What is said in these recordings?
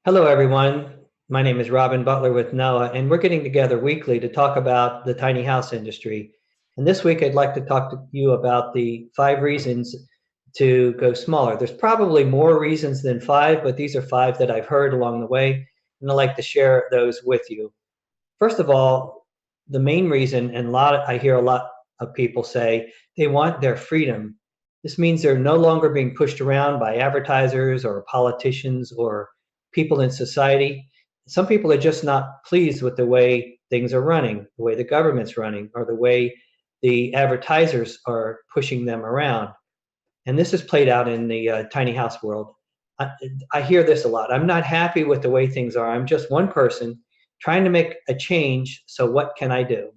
Hello, everyone. My name is Robin Butler with Noah, and we're getting together weekly to talk about the tiny house industry. And this week, I'd like to talk to you about the 5 reasons to go smaller. There's probably more reasons than five, but these are five that I've heard along the way, and I'd like to share those with you. First of all, the main reason, and I hear a lot of people say they want their freedom. This means they're no longer being pushed around by advertisers or politicians or people in society. Some people are just not pleased with the way things are running, the way the government's running, or the way the advertisers are pushing them around. And this is played out in the tiny house world. I, I hear this a lot. I'm not happy with the way things are. I'm just one person trying to make a change. So what can I do?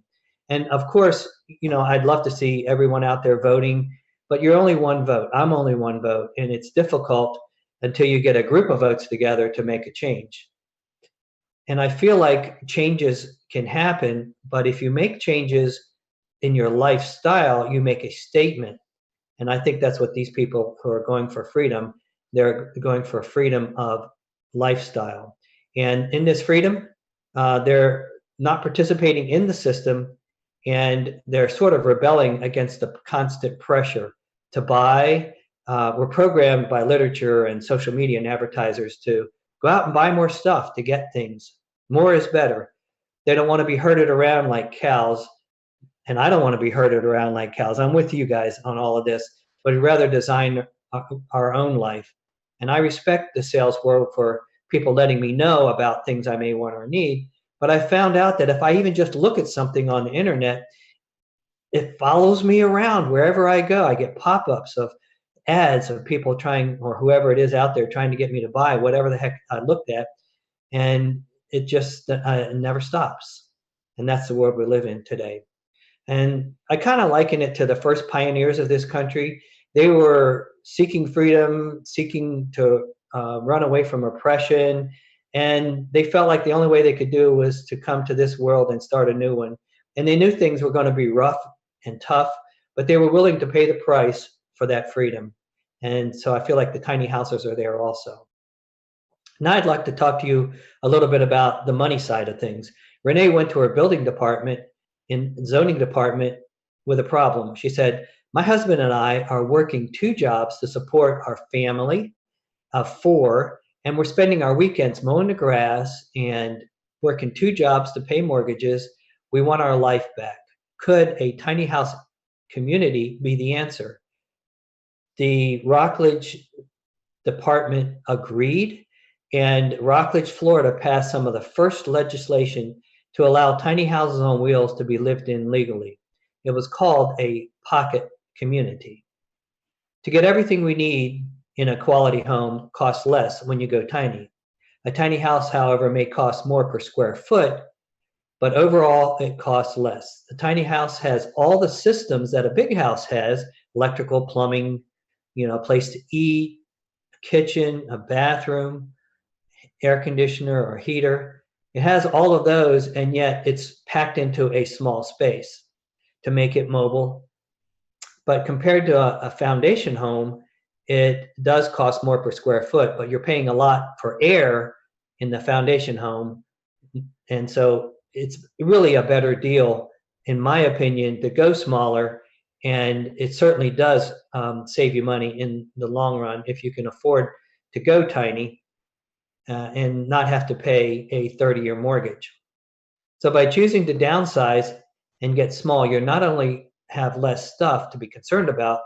And of course, I'd love to see everyone out there voting, but you're only one vote. I'm only one vote. And it's difficult until you get a group of votes together to make a change. And I feel like changes can happen, but if you make changes in your lifestyle, you make a statement. And I think that's what these people who are going for freedom, they're going for freedom of lifestyle. And in this freedom, they're not participating in the system, and they're sort of rebelling against the constant pressure to buy. We're programmed by literature and social media and advertisers to go out and buy more stuff to get things. More is better. They don't want to be herded around like cows, and I don't want to be herded around like cows. I'm with you guys on all of this, but I'd rather design our own life. And I respect the sales world for people letting me know about things I may want or need. But I found out that if I even just look at something on the internet, it follows me around wherever I go. I get pop-ups of ads of people trying, or whoever it is out there trying to get me to buy whatever the heck I looked at. And it just never stops. And that's the world we live in today. And I kind of liken it to the first pioneers of this country. They were seeking freedom, seeking to run away from oppression. And they felt like the only way they could do was to come to this world and start a new one. And they knew things were going to be rough and tough, but they were willing to pay the price for that freedom. And so I feel like the tiny houses are there also. Now I'd like to talk to you a little bit about the money side of things. Renee went to her building department in zoning department with a problem. She said, my husband and I are working 2 jobs to support our family of 4, and we're spending our weekends mowing the grass and working 2 jobs to pay mortgages. We want our life back. Could a tiny house community be the answer? The Rockledge department agreed, and Rockledge, Florida passed some of the first legislation to allow tiny houses on wheels to be lived in legally. It was called a pocket community. To get everything we need in a quality home costs less when you go tiny. A tiny house, however, may cost more per square foot, but overall it costs less. The tiny house has all the systems that a big house has: electrical, plumbing, a place to eat, a kitchen, a bathroom, air conditioner or heater. It has all of those, and yet it's packed into a small space to make it mobile. But compared to a foundation home, it does cost more per square foot, but you're paying a lot for air in the foundation home. And so it's really a better deal, in my opinion, to go smaller. And it certainly does save you money in the long run if you can afford to go tiny and not have to pay a 30-year mortgage. So by choosing to downsize and get small, you're not only have less stuff to be concerned about,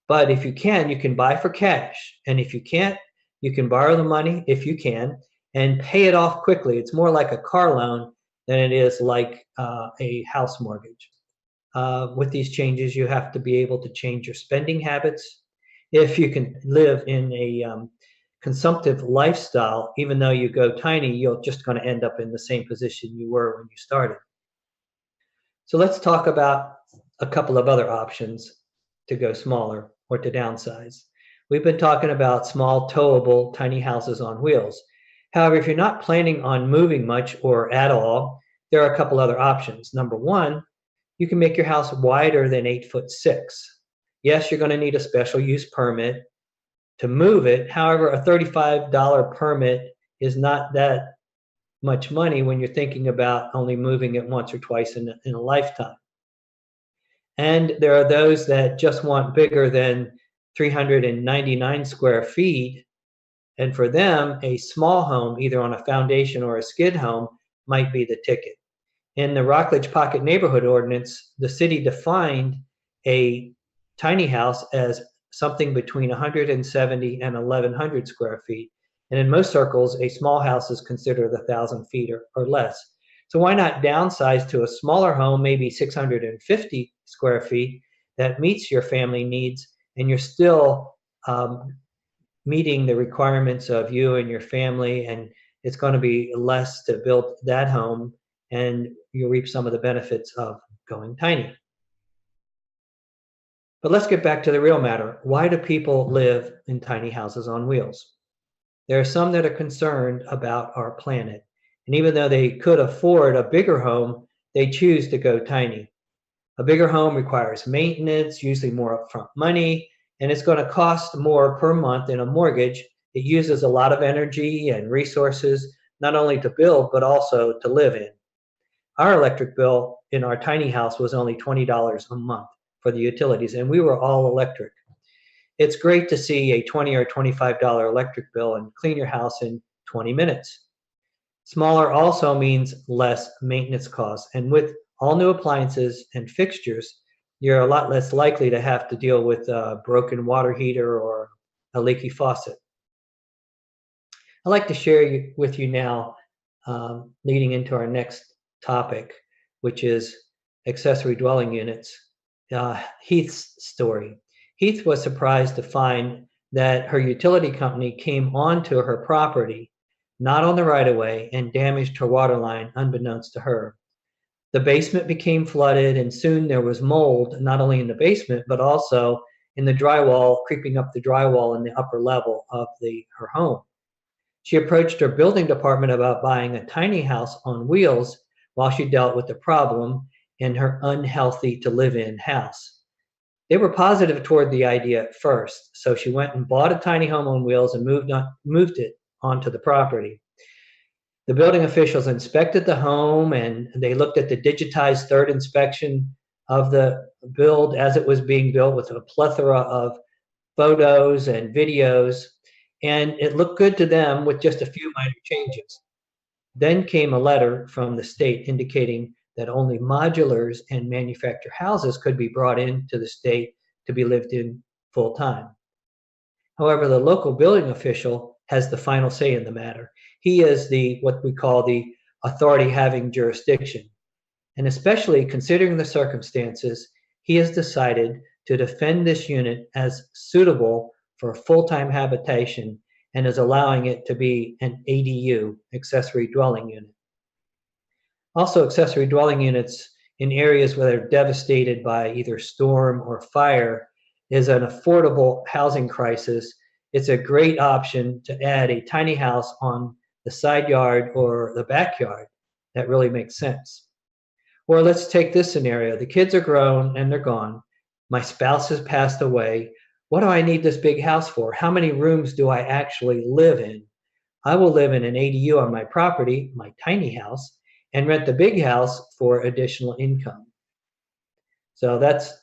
but if you can buy for cash. And if you can't, you can borrow the money if you can and pay it off quickly. It's more like a car loan than it is like a house mortgage. With these changes, you have to be able to change your spending habits. If you can live in a consumptive lifestyle, even though you go tiny, you're just going to end up in the same position you were when you started. So let's talk about a couple of other options to go smaller or to downsize. We've been talking about small, towable, tiny houses on wheels. However, if you're not planning on moving much or at all, there are a couple other options. Number one, you can make your house wider than 8'6". Yes, you're going to need a special use permit to move it. However, a $35 permit is not that much money when you're thinking about only moving it once or twice in a lifetime. And there are those that just want bigger than 399 square feet. And for them, a small home, either on a foundation or a skid home, might be the ticket. In the Rockledge Pocket Neighborhood Ordinance, the city defined a tiny house as something between 170 and 1,100 square feet. And in most circles, a small house is considered 1,000 feet or less. So why not downsize to a smaller home, maybe 650 square feet, that meets your family needs, and you're still meeting the requirements of you and your family, and it's going to be less to build that home, and you'll reap some of the benefits of going tiny. But let's get back to the real matter. Why do people live in tiny houses on wheels? There are some that are concerned about our planet. And even though they could afford a bigger home, they choose to go tiny. A bigger home requires maintenance, usually more upfront money, and it's going to cost more per month in a mortgage. It uses a lot of energy and resources, not only to build, but also to live in. Our electric bill in our tiny house was only $20 a month for the utilities, and we were all electric. It's great to see a $20 or $25 electric bill and clean your house in 20 minutes. Smaller also means less maintenance costs, and with all new appliances and fixtures, you're a lot less likely to have to deal with a broken water heater or a leaky faucet. I'd like to share with you now, leading into our next topic, which is accessory dwelling units, Heath's story. Heath was surprised to find that her utility company came onto her property, not on the right-of-way, and damaged her water line unbeknownst to her. The basement became flooded, and soon there was mold, not only in the basement, but also in the drywall, creeping up the drywall in the upper level of her home. She approached her building department about buying a tiny house on wheels while she dealt with the problem in her unhealthy to live in house. They were positive toward the idea at first, so she went and bought a tiny home on wheels and moved it onto the property. The building officials inspected the home, and they looked at the digitized third inspection of the build as it was being built with a plethora of photos and videos, and it looked good to them with just a few minor changes. Then came a letter from the state indicating that only modulars and manufactured houses could be brought into the state to be lived in full time. However, the local building official has the final say in the matter. He is what we call the authority having jurisdiction. And especially considering the circumstances, he has decided to defend this unit as suitable for full-time habitation and is allowing it to be an ADU, accessory dwelling unit. Also, accessory dwelling units in areas where they're devastated by either storm or fire is an affordable housing crisis. It's a great option to add a tiny house on the side yard or the backyard. That really makes sense. Or let's take this scenario. The kids are grown and they're gone. My spouse has passed away. What do I need this big house for? How many rooms do I actually live in? I will live in an ADU on my property, my tiny house, and rent the big house for additional income. So that's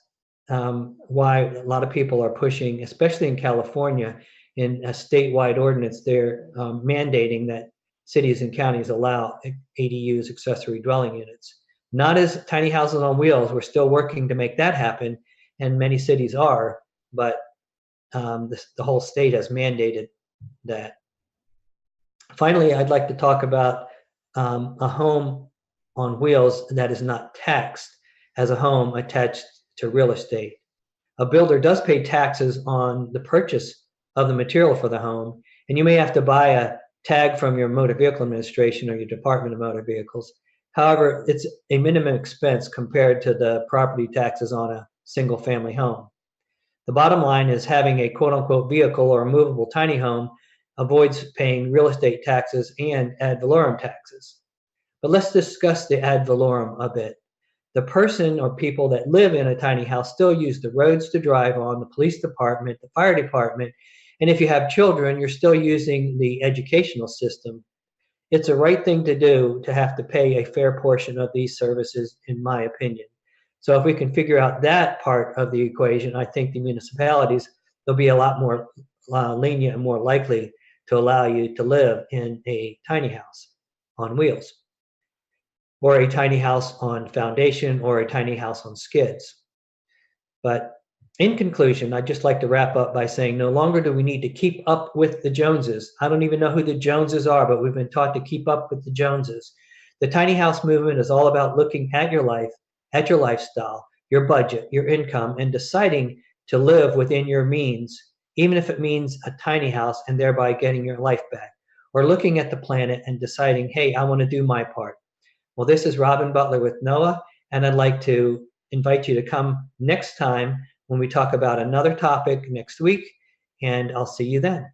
why a lot of people are pushing, especially in California, in a statewide ordinance, they're mandating that cities and counties allow ADUs, accessory dwelling units. Not as tiny houses on wheels. We're still working to make that happen, and many cities are, but the whole state has mandated that. Finally, I'd like to talk about a home on wheels that is not taxed as a home attached to real estate. A builder does pay taxes on the purchase of the material for the home, and you may have to buy a tag from your Motor Vehicle Administration or your Department of Motor Vehicles. However, it's a minimum expense compared to the property taxes on a single-family home. The bottom line is having a quote-unquote vehicle or a movable tiny home avoids paying real estate taxes and ad valorem taxes. But let's discuss the ad valorem a bit. The person or people that live in a tiny house still use the roads to drive on, the police department, the fire department, And if you have children, you're still using the educational system. It's a right thing to do to have to pay a fair portion of these services, in my opinion. So if we can figure out that part of the equation, I think the municipalities will be a lot more lenient and more likely to allow you to live in a tiny house on wheels, or a tiny house on foundation, or a tiny house on skids. But in conclusion, I'd just like to wrap up by saying no longer do we need to keep up with the Joneses. I don't even know who the Joneses are, but we've been taught to keep up with the Joneses. The tiny house movement is all about looking at your life, at your lifestyle, your budget, your income, and deciding to live within your means, even if it means a tiny house and thereby getting your life back, or looking at the planet and deciding, hey, I want to do my part. Well, this is Robin Butler with NOAA, and I'd like to invite you to come next time when we talk about another topic next week, and I'll see you then.